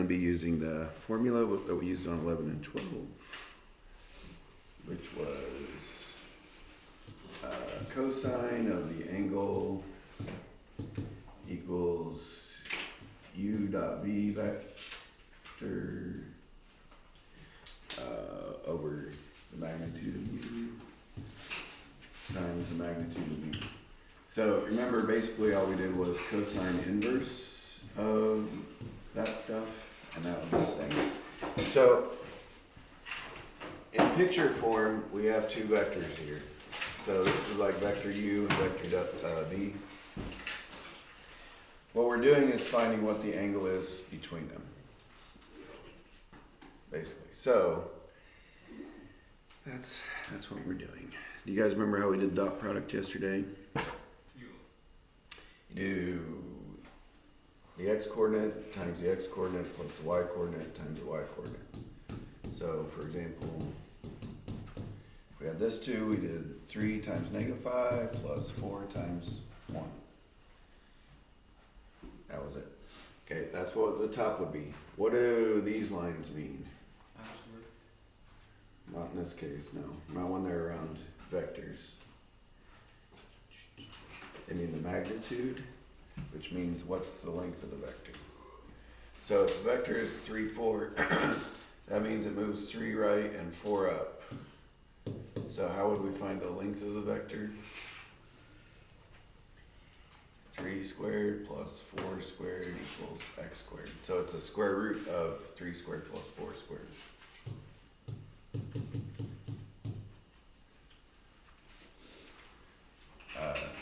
I'll be using the formula that we used on 11 and 12, which was cosine of the angle equals u dot v vector over the magnitude of u times the magnitude of u. So remember, basically all we did was cosine inverse of that stuff, and that was this thing. So in picture form, we have two vectors here. So this is like vector u and vector v. What we're doing is finding what the angle is between them, basically. So that's what we're doing. Do you guys remember how we did dot product yesterday? You do the x-coordinate times the x-coordinate plus the y-coordinate times the y-coordinate. So, for example, if we had this 2, we did 3 times -5 plus 4 times 1. That was it. Okay, that's what the top would be. What do these lines mean? Absolute. Not in this case, no. Not when they're around vectors. They mean the magnitude, which means what's the length of the vector. So if the vector is 3, 4, that means it moves 3 right and 4 up. So how would we find the length of the vector? 3 squared plus 4 squared equals x squared. So it's the square root of 3 squared plus 4 squared.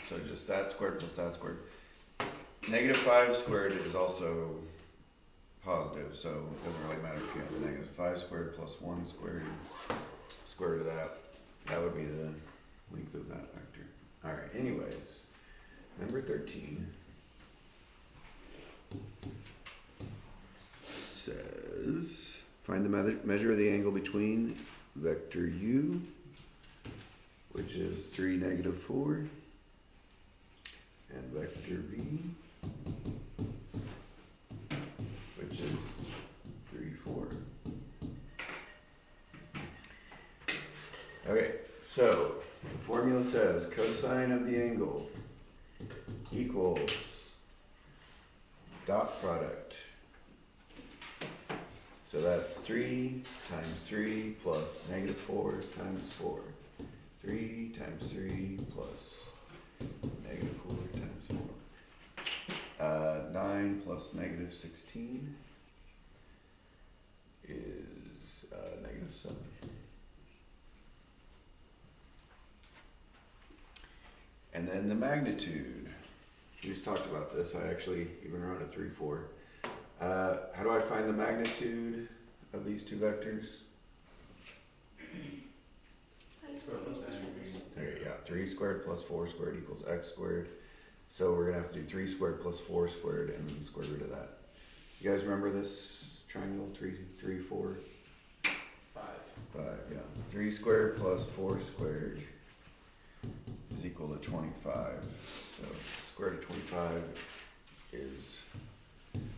So just that squared plus that squared. -5 squared is also positive, so it doesn't really matter if you have -5 squared plus 1 squared, square root of that. That would be the length of that vector. Alright, anyways, number 13 says, find the measure of the angle between vector u, which is 3, -4, and vector v, which is 3, 4. Okay, so the formula says cosine of the angle equals dot product. So that's 3 times 3 plus -4 times 4. 3 times 3 plus -4 times 4. 9 plus -16 is -7. And then the magnitude. We just talked about this. I actually even wrote a 3, 4. How do I find the magnitude of these two vectors? There, yeah, 3 squared plus 4 squared equals x squared. So we're gonna have to do 3 squared plus 4 squared and then the square root of that. You guys remember this triangle? 3, 3, 4? 5. 5, yeah. 3 squared plus 4 squared is equal to 25. So square root of 25 is,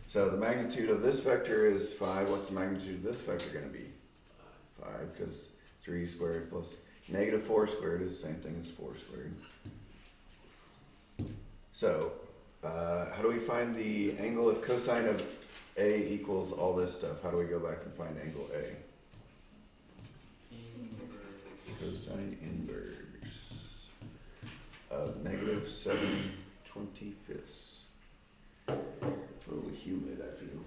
so the magnitude of this vector is 5. What's the magnitude of this vector going to be? 5, because 3 squared plus -4 squared is the same thing as 4 squared. So, how do we find the angle if cosine of A equals all this stuff? How do we go back and find angle A? Cosine inverse of -7/25. A little humid, I feel.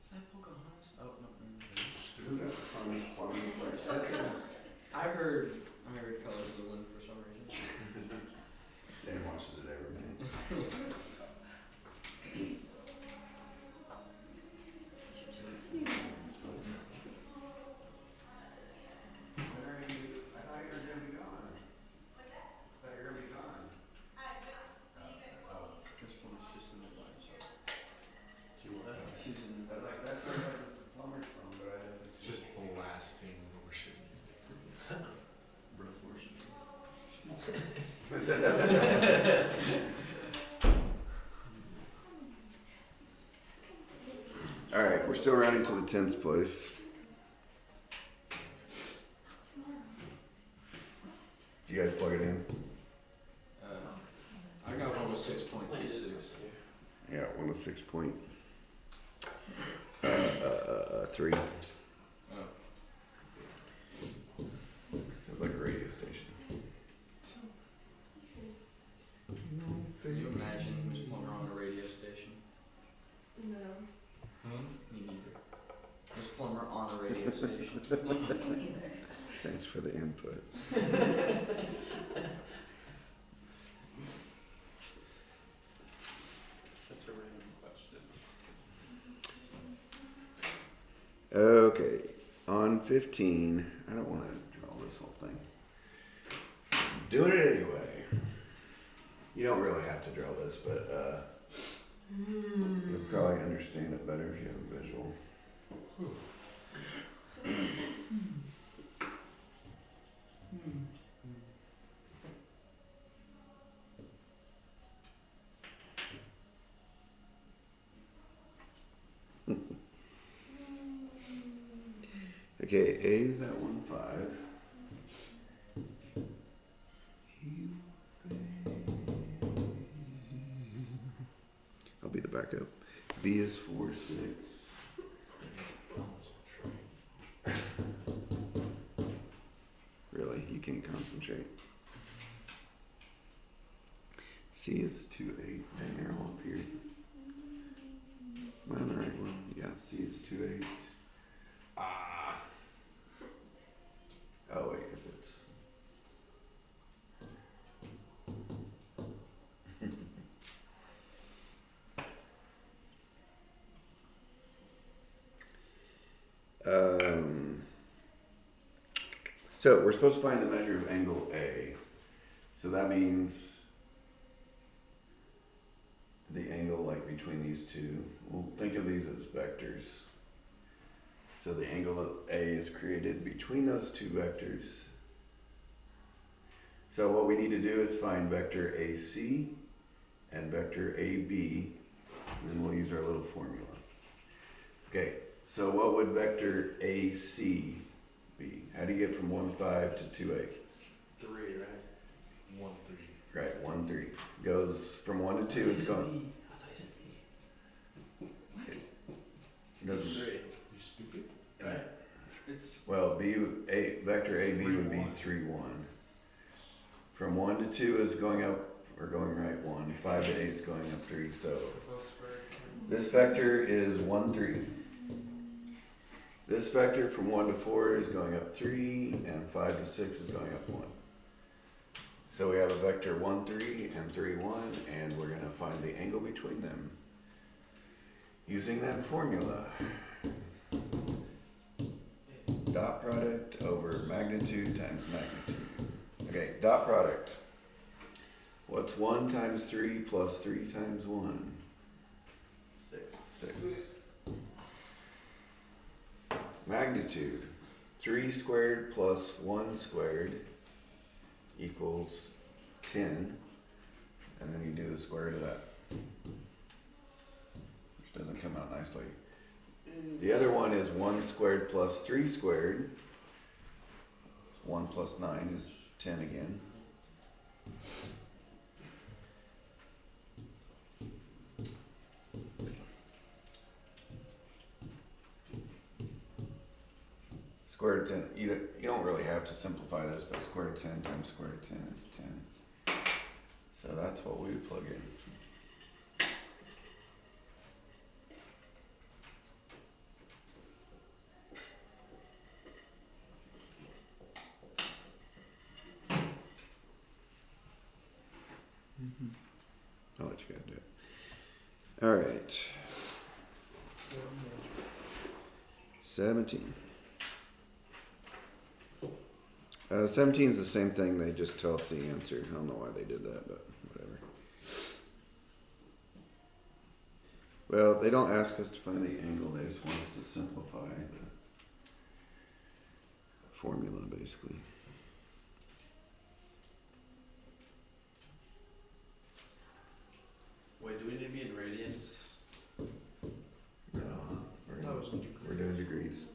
Is that Pocahontas? Oh, no. Who got the funny plumbing place? I heard Color Blue for some reason. Sam watches it every minute. Alright, we're still rounding to the tens place. Did you guys plug it in? I got 106.36. Yeah, 106.3. Oh. Sounds like a radio station. Can you imagine Miss Plummer on a radio station? No. Me neither. Miss Plummer on a radio station. Thanks for the input. That's a random question. Okay, on 15, I don't want to draw this whole thing. Doing it anyway. You don't really have to draw this, but you'll probably understand it better if you have a visual. Okay, A is at 1.5. I'll be the backup. B is 4.6. Really, you can't concentrate. C is 2.8. An arrow up here. Am I on the right one? Yeah, C is 2.8. Ah. Oh wait, if it's so we're supposed to find the measure of angle A. So that means the angle like between these two. We'll think of these as vectors. So the angle of A is created between those two vectors. So what we need to do is find vector AC and vector AB, and then we'll use our little formula. Okay, so what would vector AC be? How do you get from 1.5 to 2.8? 3, right? 1, 3. Right, 1, 3. Goes from 1 to 2, it's going. I thought you said B. Doesn't. You stupid. Right? It's Well, vector AB would be 3, 1. From 1 to 2 is going up, or going right 1. 5 to 8 is going up 3. So this vector is 1, 3. This vector from 1 to 4 is going up 3, and 5 to 6 is going up 1. So we have a vector 1, 3 and 3, 1, and we're going to find the angle between them using that formula. Dot product over magnitude times magnitude. Okay, dot product. What's 1 times 3 plus 3 times 1? 6. 6. Magnitude. 3 squared plus 1 squared equals 10. And then you do the square root of that, which doesn't come out nicely. The other one is 1 squared plus 3 squared. 1 plus 9 is 10 again. Square root of 10, you don't really have to simplify this, but square root of 10 times square root of 10 is 10. So that's what we would plug in. I'll let you guys do it. All right. 17. 17 is the same thing. They just tell us the answer. I don't know why they did that, but whatever. Well, they don't ask us to find the angle. They just want us to simplify the formula, basically. 4 degrees.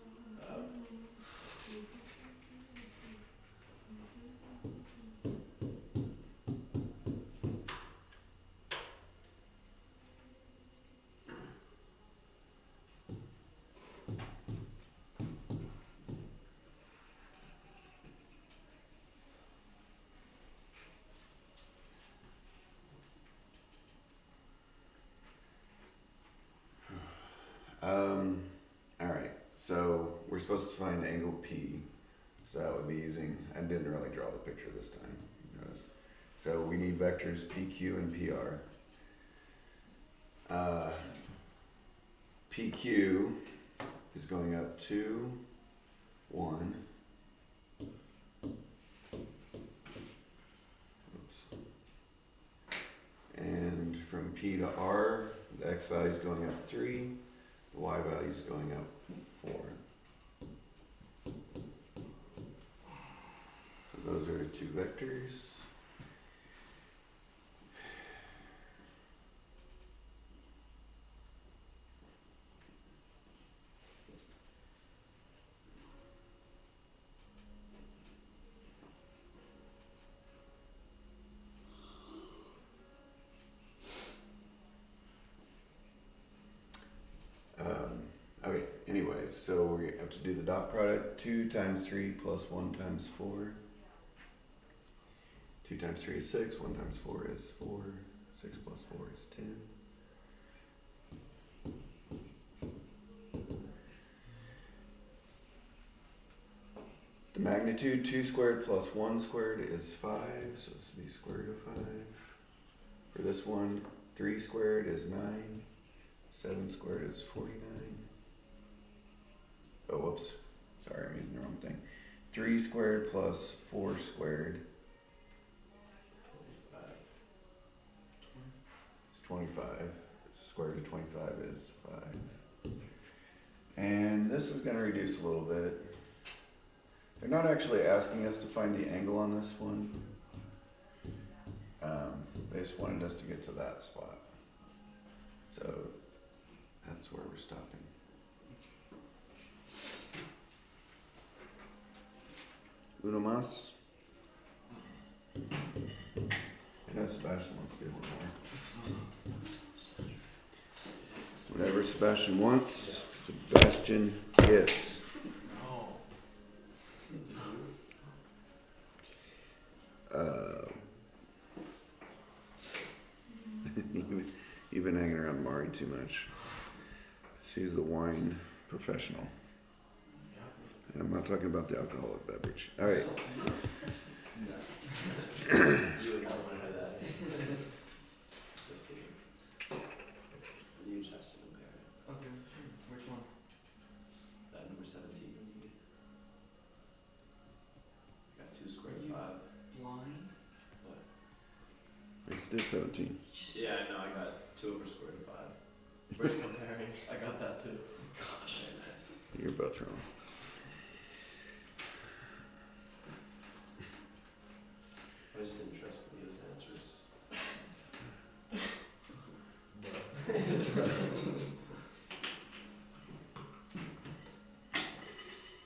Alright, so we're supposed to find angle P. So that would be using, I didn't really draw the picture this time, notice. So we need vectors PQ and PR. PQ is going up 2, 1. Oops. And from P to R, the X value is going up 3, the Y value is going up 4. So those are the 2 vectors. Okay, anyways, so we have to do the dot product. 2 times 3 plus 1 times 4. 2 times 3 is 6, 1 times 4 is 4, 6 plus 4 is 10. The magnitude 2 squared plus 1 squared is 5, so this would be square root of 5. For this one, 3 squared is 9, 7 squared is 49. Oh, whoops, sorry, I'm using the wrong thing. 3 squared plus 4 squared is 25. Square root of 25 is 5. And this is going to reduce a little bit. They're not actually asking us to find the angle on this one. They just wanted us to get to that spot. So that's where we're stopping. Uno más. I know Sebastian wants to do one more. Whatever Sebastian wants, Sebastian gets. You've been hanging around Mari too much. She's the wine professional. And I'm not talking about the alcoholic beverage. All right. You would not want to have that. Just kidding. You just have to compare it. Okay, which one? That number 17. Got 2 squared You- 5. Blind? I just did 17. Yeah, I know. I got 2 over square root of 5. Where's comparing? I got that too. Gosh, nice. You're both wrong. I just didn't trust Leo's answers.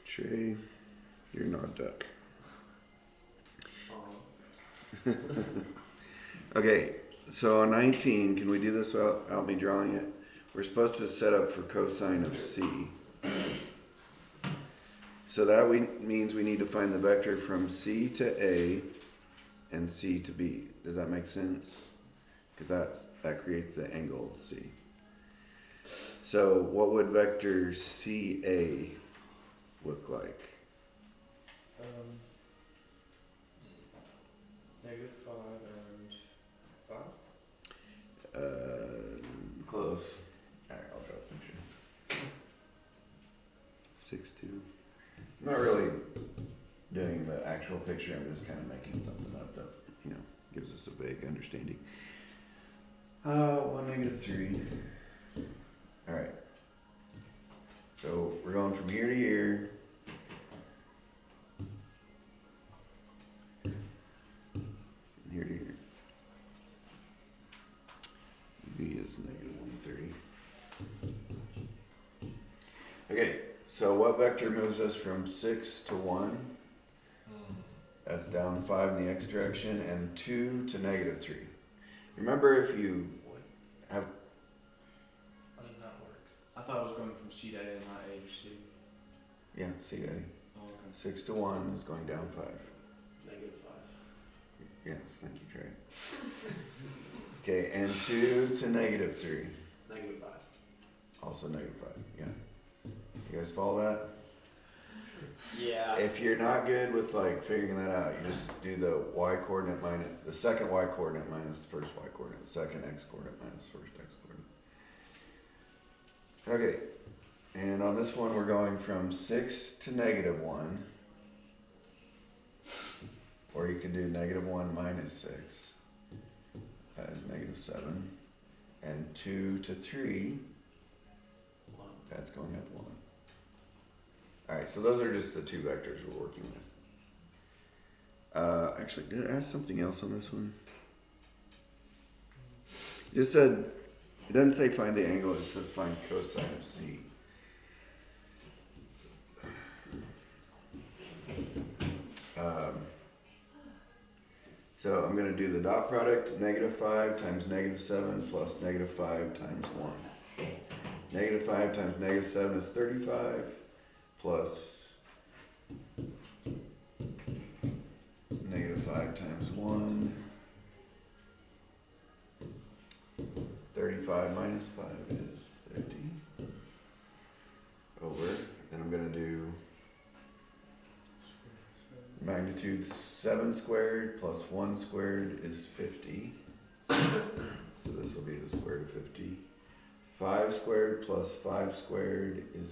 Trey, you're not a duck. Okay, so on 19, can we do this without me drawing it? We're supposed to set up for cosine of C. So that means we need to find the vector from C to A and C to B. Does that make sense? Because that creates the angle C. So what would vector CA look like? Negative 5 and 5? Close. Alright, I'll draw a picture. 6, 2. I'm not really doing the actual picture, I'm just kind of making something up that, gives us a vague understanding. 1, negative 3. Alright. So we're going from here to here. And here to here. B is negative 130. Okay, so what vector moves us from 6 to 1? Hmm. That's down 5 in the x direction, and 2 to negative 3. Remember, if you What? have, How does that work? I thought it was going from C to A and not A to C. yeah, see, Oh, okay. 6 to 1 is going down 5. -5. Yes, thank you, Trey. Okay, and 2 to negative 3. -5. Also negative 5, yeah. You guys follow that? Yeah. If you're not good with like figuring that out, you just do the y coordinate minus the second y coordinate minus the first y coordinate, the second x coordinate minus the first x coordinate. Okay, and on this one we're going from 6 to negative 1, or you could do -1 minus 6, that is -7, and 2 to 3, 1. that's going up 1. Alright, so those are just the two vectors we're working with. Actually, did I ask something else on this one? It just said, it doesn't say find the angle, it just says find cosine of C. So I'm going to do the dot product, -5 times -7 plus -5 times 1. -5 times -7 is 35. Plus -5 times 1, 35 minus 5 is 50, over, then I'm going to do magnitude 7 squared plus 1 squared is 50, so this will be the square root of 50, 5 squared plus 5 squared is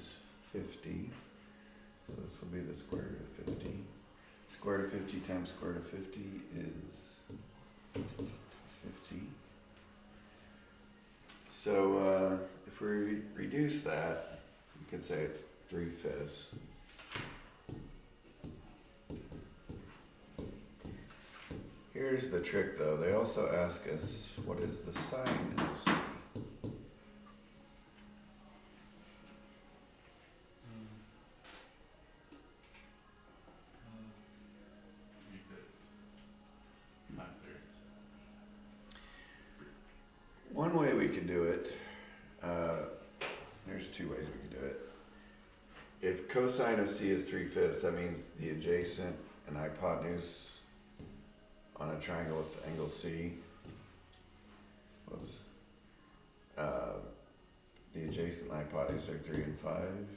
50, so this will be the square root of 50. Square root of 50 times square root of 50 is 50. So if we reduce that, you could say it's 3/5. Here's the trick though, they also ask us what is the sine of C. One way we could do it, there's two ways we could do it. If cosine of C is 3/5, that means the adjacent and hypotenuse on a triangle with the angle C was, the adjacent and hypotenuse are 3 and 5.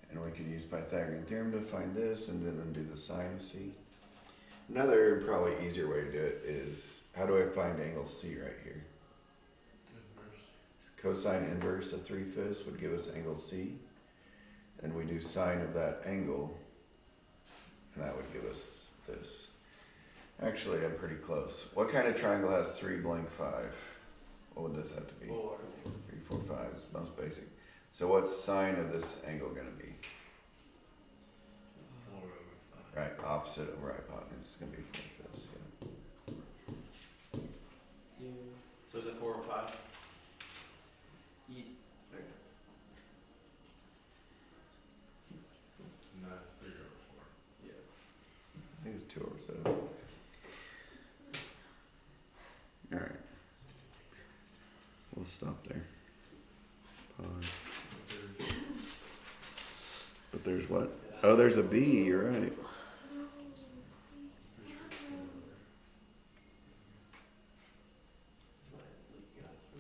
And we could use Pythagorean theorem to find this and then do the sine of C. Another probably easier way to do it is, how do I find angle C right here? Cosine inverse of 3/5 would give us angle C. And we do sine of that angle, and that would give us this. Actually, I'm pretty close. What kind of triangle has 3 blank 5? What would this have to be? 4. 3, 4, 5 is most basic. So what's sine of this angle going to be? 4/5. Right, opposite over hypotenuse. It's going to be 4/5. Yeah. So is it 4 or 5? No, it's 3/4. Yeah. I think it's 2/7. All right. We'll stop there. Pause. But there's what? Oh, there's a B. You're right.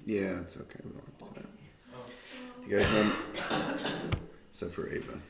Yeah, it's okay. We don't have to do that. Oh. You guys know, except for Ava.